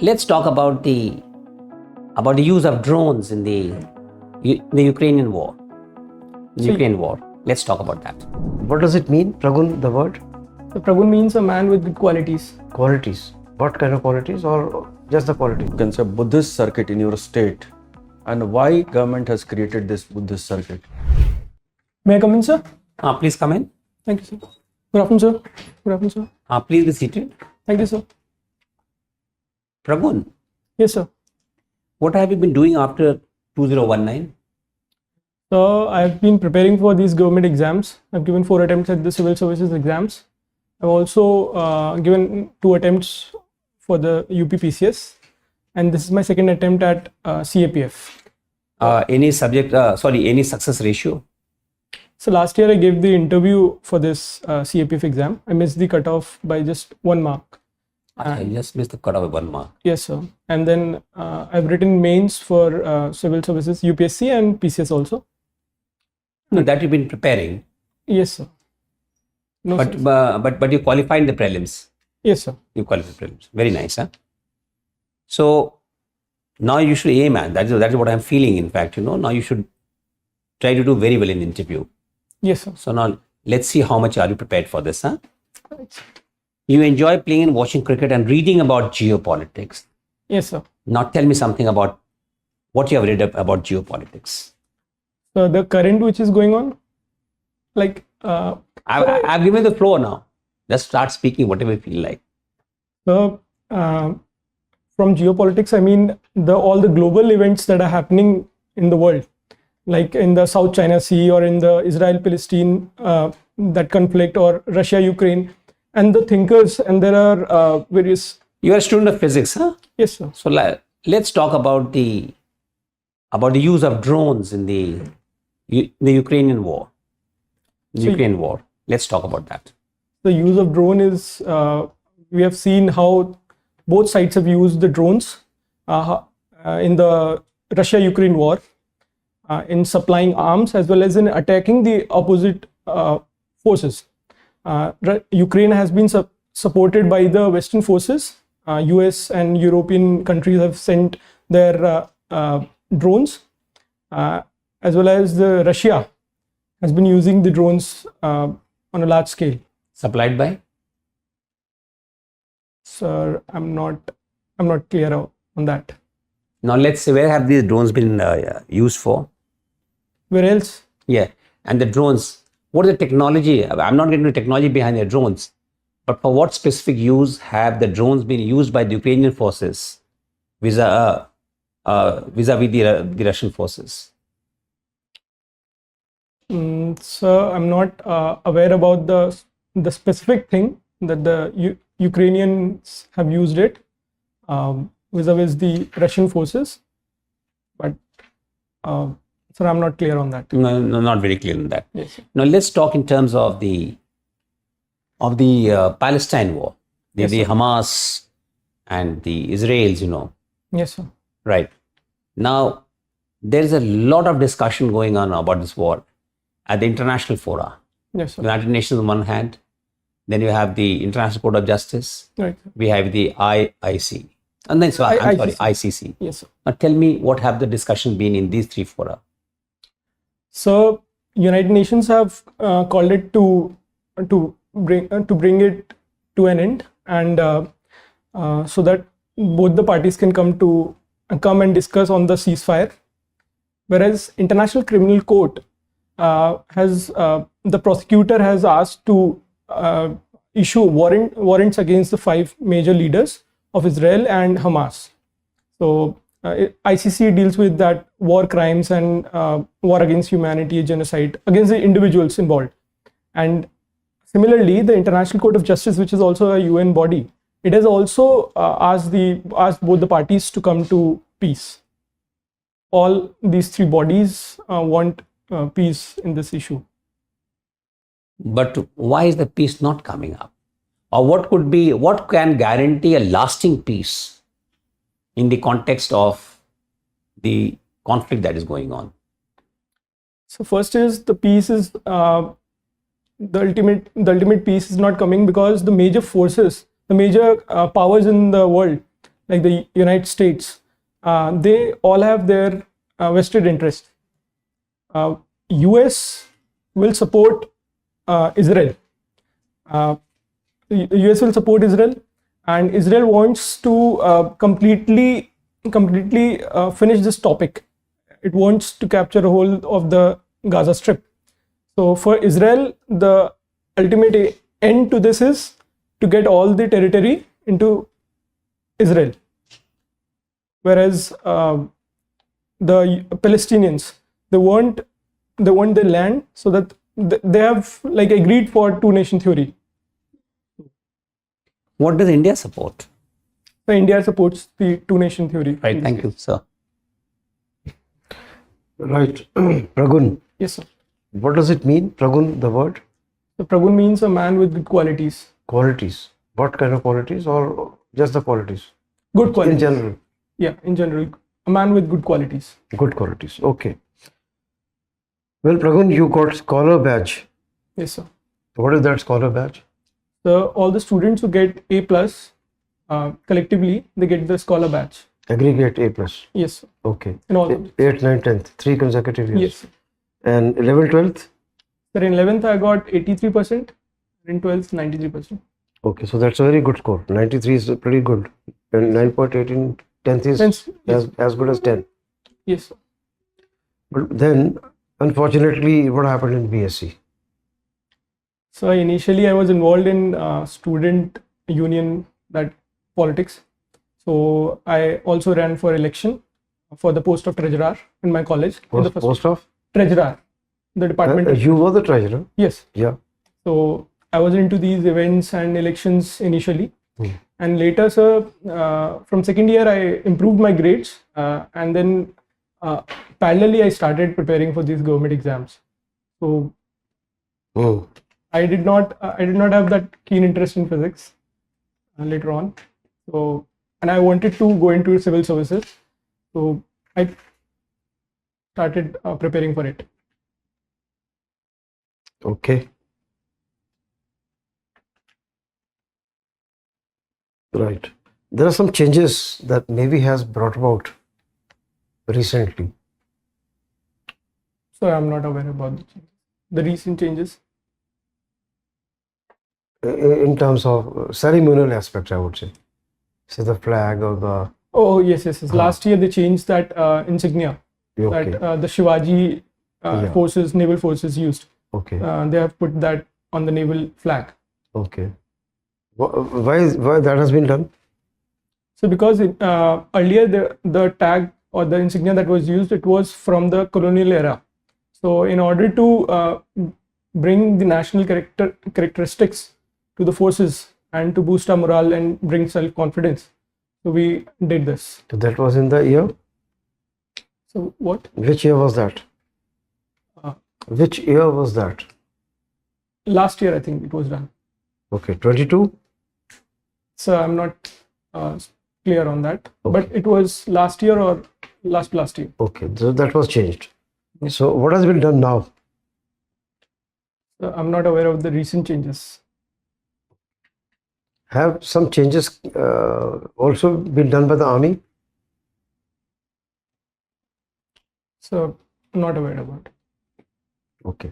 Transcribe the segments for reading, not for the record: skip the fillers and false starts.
let's talk about the use of drones in the Ukrainian war. Ukraine war. Let's talk about that. What does it mean, Pragun, the word? So Pragun means a man with good qualities. Qualities. What kind of qualities, or just the quality? You can say Buddhist circuit in your state, and why government has created this Buddhist circuit. May I come in, sir? Please come in. Thank you, sir. Good afternoon, sir. Good afternoon, sir. Please be seated. Thank you, sir. Pragun, Yes, sir. what have you been doing after 2019? So I've been preparing for these government exams. I've given 4 attempts at the civil services exams. I've also given 2 attempts for the UP-PCS, and this is my second attempt at CAPF. Any success ratio? So last year I gave the interview for this CAPF exam. I missed the cutoff by just 1 mark. I just missed the cutoff by 1 mark. Yes, sir. And then I've written mains for civil services, UPSC and PCS also. No, that you've been preparing. Yes, sir. No, But sir. but you qualified in the prelims. Yes, sir. You qualified prelims. Very nice, huh? So now you should aim at that is what I'm feeling. In fact, now you should try to do very well in the interview. Yes, sir. So now let's see how much are you prepared for this, huh? You enjoy playing and watching cricket and reading about geopolitics. Yes, sir. Now tell me something about what you have read about geopolitics. So the current which is going on, like I've given the floor now. Just start speaking whatever you feel like. so from geopolitics, I mean all the global events that are happening in the world, like in the South China Sea or in the Israel-Palestine that conflict, or Russia-Ukraine, and the thinkers, and there are various. You are a student of physics, huh? Yes, sir. So let's talk about the use of drones in the Ukrainian war. Ukraine war. Let's talk about that. The use of drone is, we have seen how both sides have used the drones in the Russia-Ukraine war, in supplying arms as well as in attacking the opposite forces. Ukraine has been supported by the Western forces. US and European countries have sent their drones, as well as Russia has been using the drones on a large scale. Supplied by? Sir, I'm not clear on that. Now let's say, where have these drones been used for? Where else? Yeah, and the drones. What is the technology? I'm not getting the technology behind the drones, but for what specific use have the drones been used by the Ukrainian forces vis-a-vis the Russian forces? Sir, I'm not aware about the specific thing that the Ukrainians have used it vis-a-vis the Russian forces, but sir, I'm not clear on that. No, not very clear on that. Yes, sir. Now let's talk in terms of the Palestine war, the Hamas and the Israelis. Yes, sir. Right. Now there is a lot of discussion going on about this war at the international fora. Yes, sir. United Nations on one hand, then you have the International Court of Justice, Right. we have the IIC, and then ICC. Yes, sir. Now tell me, what have the discussion been in these 3 fora? So United Nations have called it to bring it to an end, and so that both the parties can come and discuss on the ceasefire. Whereas International Criminal Court the prosecutor has asked to issue warrants against the 5 major leaders of Israel and Hamas. So ICC deals with that war crimes and war against humanity, genocide against the individuals involved. And similarly, the International Court of Justice, which is also a UN body, it has also asked both the parties to come to peace. All these 3 bodies want peace in this issue. But why is the peace not coming up? Or what can guarantee a lasting peace in the context of the conflict that is going on? So first is the peace is the ultimate peace is not coming because the major forces, the major powers in the world, like the United States, they all have their vested interest. US will support Israel. The US will support Israel, and Israel wants to completely finish this topic. It wants to capture a hold of the Gaza Strip. So for Israel, the ultimate end to this is to get all the territory into Israel. Whereas the Palestinians, they want the land, so that they have like agreed for two-nation theory. What does India support? So India supports the two-nation theory. Right. Thank you, sir. Right. Pragun, Yes, sir. what does it mean? Pragun, the word? So Pragun means a man with good qualities. Qualities. What kind of qualities, or just the qualities? Good qualities. In general. Yeah, in general, a man with good qualities. Good qualities. Okay. Well, Pragun, you got scholar badge. Yes, sir. What is that scholar badge? So all the students who get A plus, collectively, they get the scholar badge. Aggregate A plus. Yes, sir. Okay. In all. 8th, 9th, 10th. 3 consecutive years. Yes, sir. And 11th, 12th? Sir, in 11th I got 83%. In 12th, 93%. Okay, so that's a very good score. 93 is pretty good. And 9.8 in 10th is Hence, yes, as good as 10. yes, sir. But then, unfortunately, what happened in BSc? So initially I was involved in student union, that politics. So I also ran for election for the post of treasurer in my college. In the first Post of? treasurer, the department. You were the treasurer? Yes. Yeah. So I was into these events and elections initially. Hmm. And later, sir, from second year, I improved my grades. And then parallelly, I started preparing for these government exams. So Hmm. I did not have that keen interest in physics later on. So, and I wanted to go into civil services. So I started preparing for it. Okay. Right. There are some changes that Navy has brought about recently. So I'm not aware about the recent changes. In terms of ceremonial aspects, I would say. Say the flag or the... Oh, yes. Last year they changed that insignia Okay. that the Shivaji Yeah. forces, naval forces used. Okay. They have put that on the naval flag. Okay. Why that has been done? So because earlier the tag or the insignia that was used, it was from the colonial era. So in order to bring the national characteristics to the forces and to boost our morale and bring self-confidence, so we did this. So that was in the year? So what? Which year was that? Uh, Which year was that? Last year, I think it was done. Okay, 22? So I'm not clear on that, Okay. but it was last year or last year. Okay, so that was changed. So what has been done now? So I'm not aware of the recent changes. Have some changes also been done by the army? So I'm not aware about it. Okay.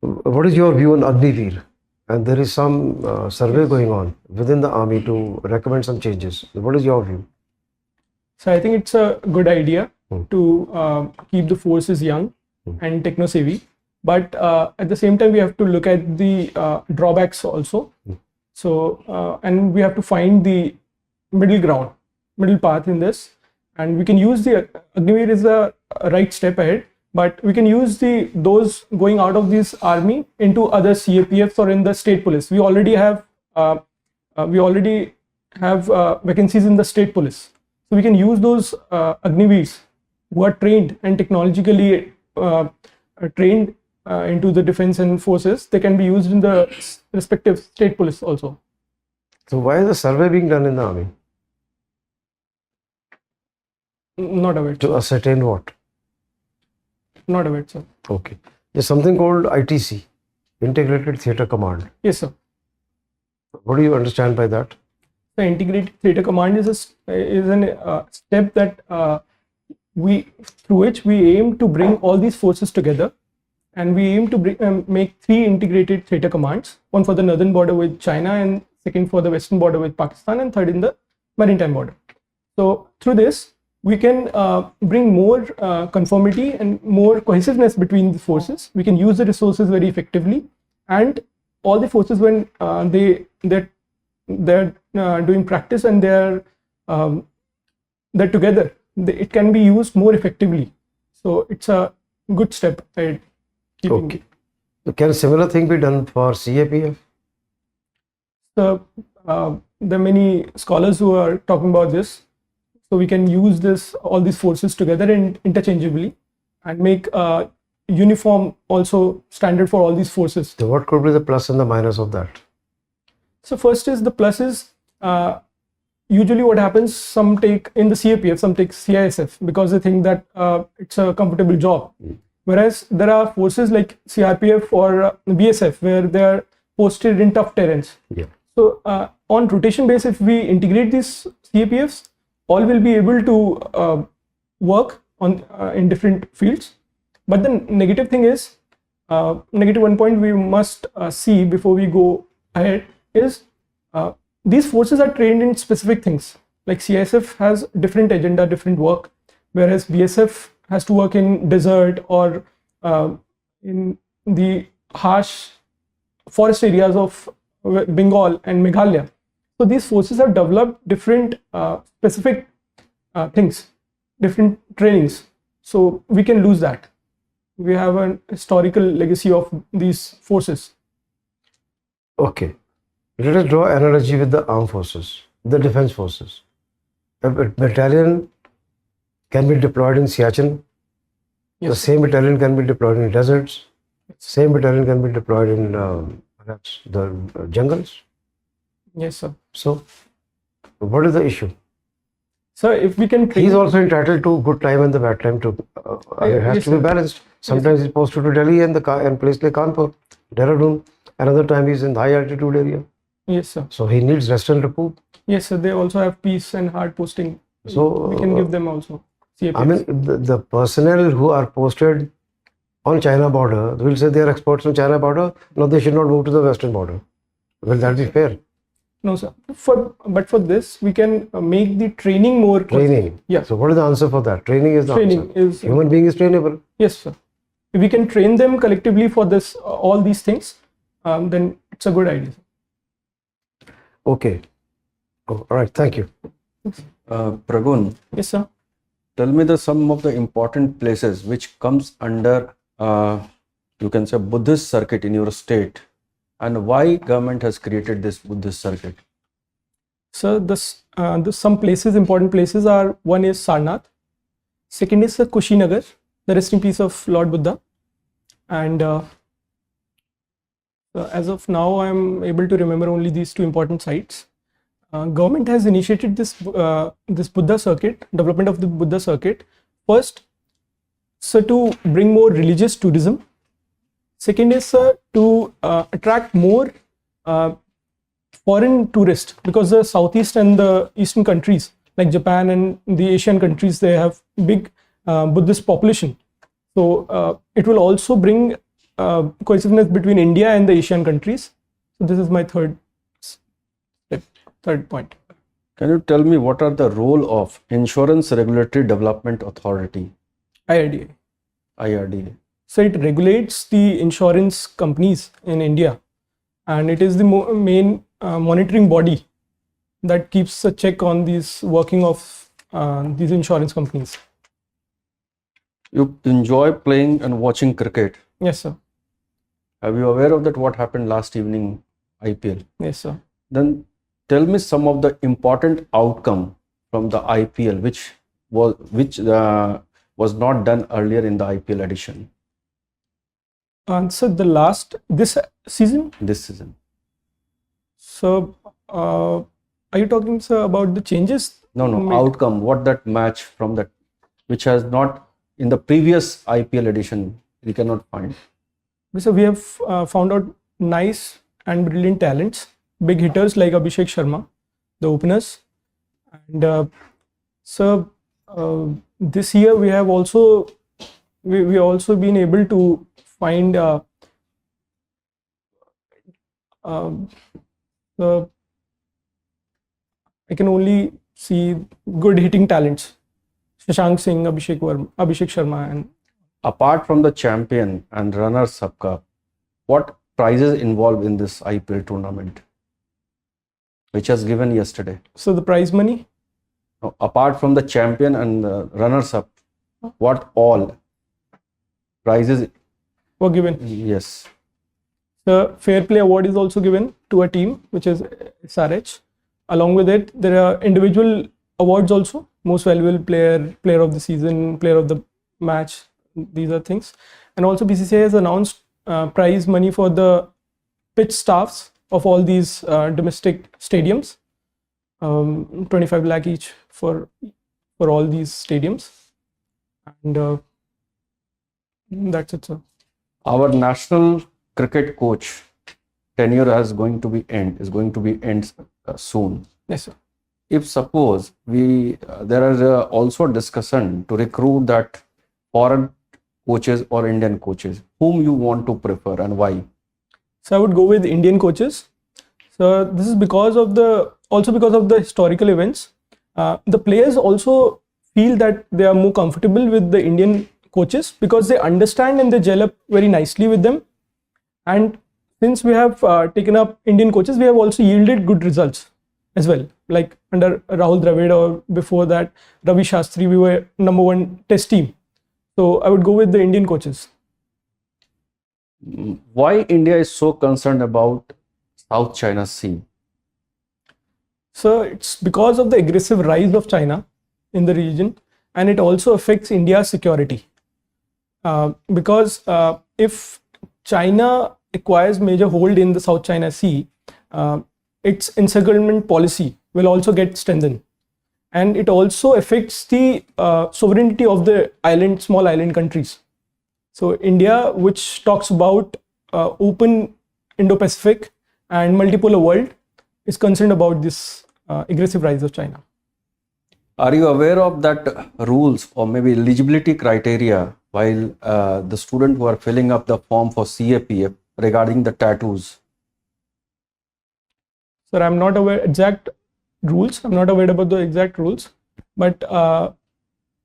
What is your view on Agniveer? And there is some survey going on within the army to recommend some changes. What is your view? So I think it's a good idea Hmm. to keep the forces young Hmm. and techno-savvy. But at the same time, we have to look at the drawbacks also. Hmm. So, and we have to find the middle path in this. And we can use the Agniveer is a right step ahead, but we can use those going out of this army into other CAPFs or in the state police. We already have vacancies in the state police. So we can use those Agniveers who are trained and technologically trained into the defense and forces. They can be used in the respective state police also. So why is the survey being done in the army? Not aware. To ascertain what? Not aware, sir. Okay. There's something called ITC, Integrated Theatre Command. Yes, sir. What do you understand by that? The integrated theater command is a step that through which we aim to bring all these forces together, and we aim to make 3 integrated theater commands: one for the northern border with China, and second for the western border with Pakistan, and third in the maritime border. So through this, we can bring more conformity and more cohesiveness between the forces. We can use the resources very effectively, and all the forces, when they're doing practice and they're together, it can be used more effectively. So it's a good step ahead. Okay. So can a similar thing be done for CAPF? So there are many scholars who are talking about this. So we can use all these forces together and interchangeably, and make a uniform also standard for all these forces. So what could be the plus and the minus of that? So first is the plus is usually what happens, some take in the CAPF, some take CISF because they think that it's a comfortable job. Whereas there are forces like CRPF or BSF where they are posted in tough terrains. Yeah. So on rotation base, if we integrate these CAPFs, all will be able to work on in different fields. But the negative thing is, negative one point we must see before we go ahead is these forces are trained in specific things. Like CISF has different agenda, different work, whereas BSF has to work in desert or in the harsh forest areas of Bengal and Meghalaya. So these forces have developed different specific things, different trainings. So we can lose that. We have an historical legacy of these forces. Okay. Let us draw analogy with the armed forces, the defense forces. A battalion can be deployed in Siachen. Yes. The same battalion can be deployed in deserts. Same battalion can be deployed in perhaps the jungles. Yes, sir. So, what is the issue? So if we can train, He's also entitled to good time and the bad time too. It has yes, to be sir. balanced. Sometimes he's posted to Delhi and place like Kanpur, Dehradun. Another time he's in the high altitude area. Yes, sir. So he needs rest and repose. Yes, sir. They also have peace and hard posting. So we can give them also CAPFs. I mean, the personnel who are posted on China border will say they are experts on China border. No, they should not move to the western border. Will that be fair? No, sir. But for this, we can make the training more. Training. Yeah. So what is the answer for that? Training is the Training answer. is Human being is trainable. Yes, sir. If we can train them collectively for this, all these things, then it's a good idea. Okay. Oh, all right. Thank you. Pragun, Yes, sir. tell me some of the important places which comes under you can say Buddhist circuit in your state, and why government has created this Buddhist circuit. So some places, important places are, one is Sarnath, second is Kushinagar, the resting place of Lord Buddha, and as of now I am able to remember only these two important sites. Government has initiated this Buddha circuit, development of the Buddha circuit. First, so to bring more religious tourism. Second is to attract more foreign tourists, because the southeast and the eastern countries like Japan and the Asian countries, they have big Buddhist population. So it will also bring cohesiveness between India and the Asian countries. So this is my third point. Can you tell me what are the role of Insurance Regulatory Development Authority, IRDA? So it regulates the insurance companies in India, and it is the main monitoring body that keeps a check on these working of these insurance companies. You enjoy playing and watching cricket. Yes, sir. Are you aware of that? What happened last evening, IPL? Yes, sir. Then tell me some of the important outcome from the IPL, which was not done earlier in the IPL edition. So this season. So are you talking, sir, about the changes? No, outcome. What that match from that, which has not in the previous IPL edition, we cannot find. So we have found out nice and brilliant talents, big hitters like Abhishek Sharma, the openers. And so this year we have also we also been able to find the I can only see good hitting talents. Shashank Singh, Abhishek Sharma, and Apart from the champion and runners-up cup, what prizes involved in this IPL tournament, which was given yesterday? so the prize money. Now, apart from the champion and runners-up, what all prizes? Were given. Yes. The Fair Play Award is also given to a team, which is SRH. Along with it, there are individual awards also: most valuable player, player of the season, player of the match. These are things, and also BCCI has announced prize money for the pitch staffs of all these domestic stadiums, 25 lakh each for all these stadiums, and that's it, sir. Our national cricket coach tenure is going to be end soon. Yes, sir. If suppose there is also a discussion to recruit that foreign coaches or Indian coaches, whom you want to prefer and why? So I would go with Indian coaches. So this is because of the historical events. The players also feel that they are more comfortable with the Indian coaches because they understand and they gel up very nicely with them. And since we have taken up Indian coaches, we have also yielded good results as well. Like under Rahul Dravid, or before that Ravi Shastri, we were #1 test team. So I would go with the Indian coaches. Why India is so concerned about South China Sea? So it's because of the aggressive rise of China in the region, and it also affects India's security. Because if China acquires major hold in the South China Sea, its encirclement policy will also get strengthened, and it also affects the sovereignty of the small island countries. So India, which talks about open Indo-Pacific and multipolar world, is concerned about this aggressive rise of China. Are you aware of that rules or maybe eligibility criteria while the student who are filling up the form for CAPF regarding the tattoos? Sir, I'm not aware exact rules. I'm not aware about the exact rules, but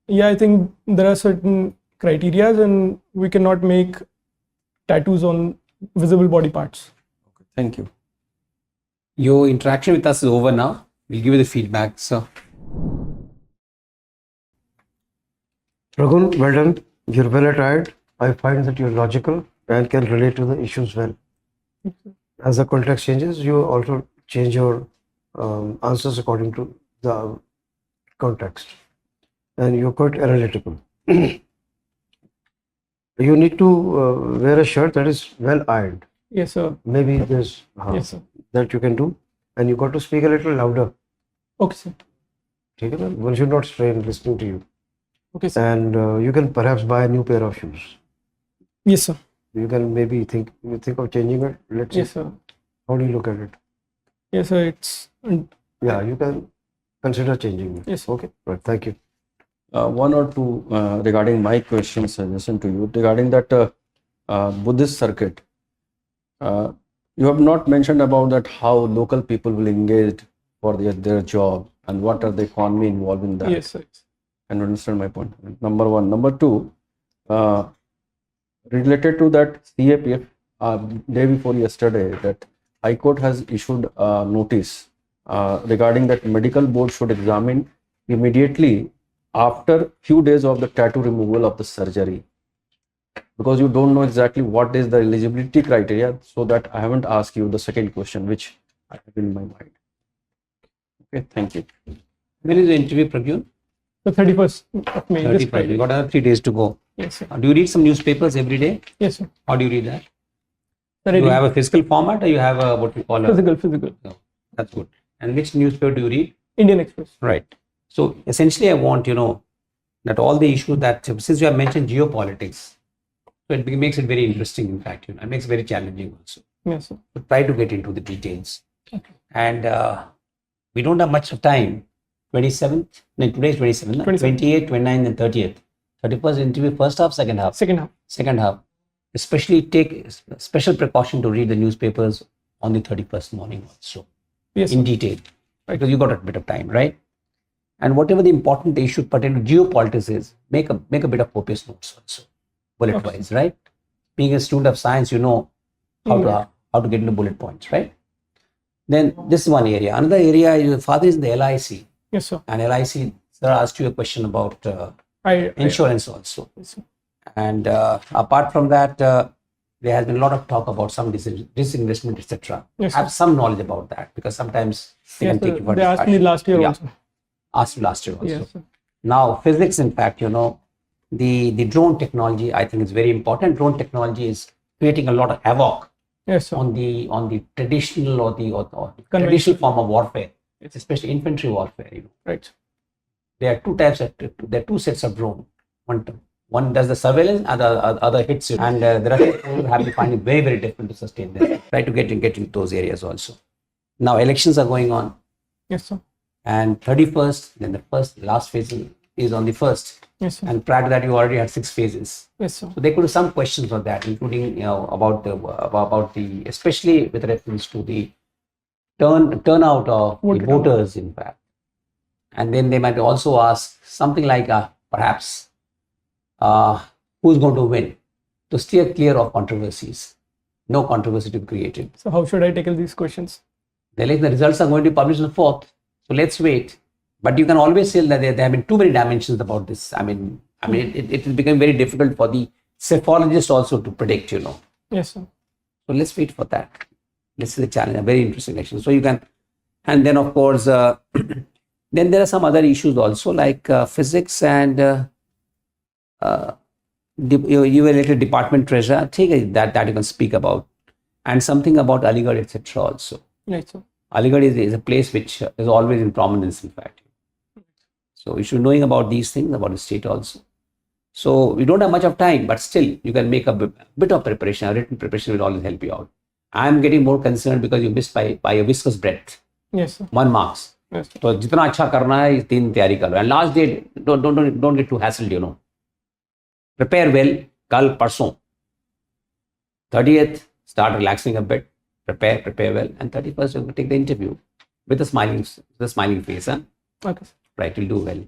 yeah, I think there are certain criteria, and we cannot make tattoos on visible body parts. Okay, thank you. Your interaction with us is over now. We'll give you the feedback, sir. Pragun, well done. You're well attired. I find that you're logical and can relate to the issues well. As the context changes, you also change your answers according to the context. And you're quite analytical. You need to wear a shirt that is well ironed. Yes, sir. Maybe there's Yes, sir. that you can do. And you got to speak a little louder. Okay, sir. Okay, one should not strain listening to you. Okay, sir. And you can perhaps buy a new pair of shoes. Yes, sir. You can maybe think of changing it. Let's Yes, see. sir. How do you look at it? Yes, sir. It's Yeah, you can consider changing it. Yes. Okay. Right. Thank you. One or two regarding my question suggestion to you regarding that Buddhist circuit. You have not mentioned about that how local people will engage for their job and what are the economy involved in that. yes, sir. And understand my point. Number one. Number two, related to that CAPF, day before yesterday, that High Court has issued a notice regarding that medical board should examine immediately after few days of the tattoo removal of the surgery, because you don't know exactly what is the eligibility criteria. So that I haven't asked you the second question, which I have in my mind. Okay, thank you. When is the interview, Pragun? The 31st of May. This 35. Friday. We got another 3 days to go. Yes, sir. Do you read some newspapers every day? Yes, sir. How do you read that? Sir, Do you reading have a physical format, or you have a what we call a physical. No, that's good. And which newspaper do you read? Indian Express. Right. So essentially, I want that all the issues that, since you have mentioned geopolitics, so it makes it very interesting. In fact, it makes it very challenging also. Yes, sir. So try to get into the details. Okay. And We don't have much of time. 27th, no, today is 27th, no? 27th. 28th, 29th, and 30th. 31st interview, first half, second half. Second half. Second half. Especially take special precaution to read the newspapers on the 31st morning also Yes. in detail, because you got a bit of time, right? And whatever the important issue pertaining to geopolitics is, make a bit of copious notes also, bullet wise, right? Being a student of science, you know how to get into bullet points, right? Then this is one area. Another area, your father is in the LIC, Yes, sir. and LIC, sir asked you a question about I insurance also. yes, sir. And apart from that, there has been a lot of talk about some disinvestment, etc. Yes, Have some knowledge about that, because sometimes they Yes, can take sir. you for They asked me discussion. last year Yeah. also. Asked you last year also. Yes, sir. Now, physics, in fact, you know, the drone technology, I think is very important. Drone technology is creating a lot of havoc Yes, sir. on the traditional or the Conventional. traditional form of warfare, especially infantry warfare. You know, Right. there are there are two sets of drone. One does the surveillance, and the other hits you. And the Russians have to find it very, very difficult to sustain this. Try to get into those areas also. Now elections are going on, Yes, sir. and 31st, then the last phase is on the 1st. Yes, sir. And prior to that, you already had 6 phases. Yes, sir. So there could be some questions on that, including, you know, about the especially with reference to the turnout of the Vote voters, in fact. And then they might also ask something like perhaps who's going to win, to steer clear of controversies. No controversy to be created. So how should I tackle these questions? The results are going to be published on the 4th. So let's wait. But you can always say that there have been too many dimensions about this. I mean, it is becoming very difficult for the psephologist also to predict, you know. Yes, sir. So let's wait for that. This is a challenge, a very interesting election. So you can, and then of course, then there are some other issues also, like physics and you related department treasurer. Take that you can speak about, and something about Aligarh, etc. also. Right, sir. Aligarh is a place which is always in prominence, in fact. So you should be knowing about these things, about the state also. So we don't have much of time, but still you can make a bit of preparation. A written preparation will always help you out. I'm getting more concerned because you missed by a viscous breadth. Yes, sir. 1 marks. Yes, sir. So जितना अच्छा करना है 3 तैयारी करो. And last day, don't get too hassled, you know. Prepare well. कल परसों 30th, start relaxing a bit. Prepare well. And 31st, you take the interview with a smiling face. Huh? Okay, sir. Right, you'll do well.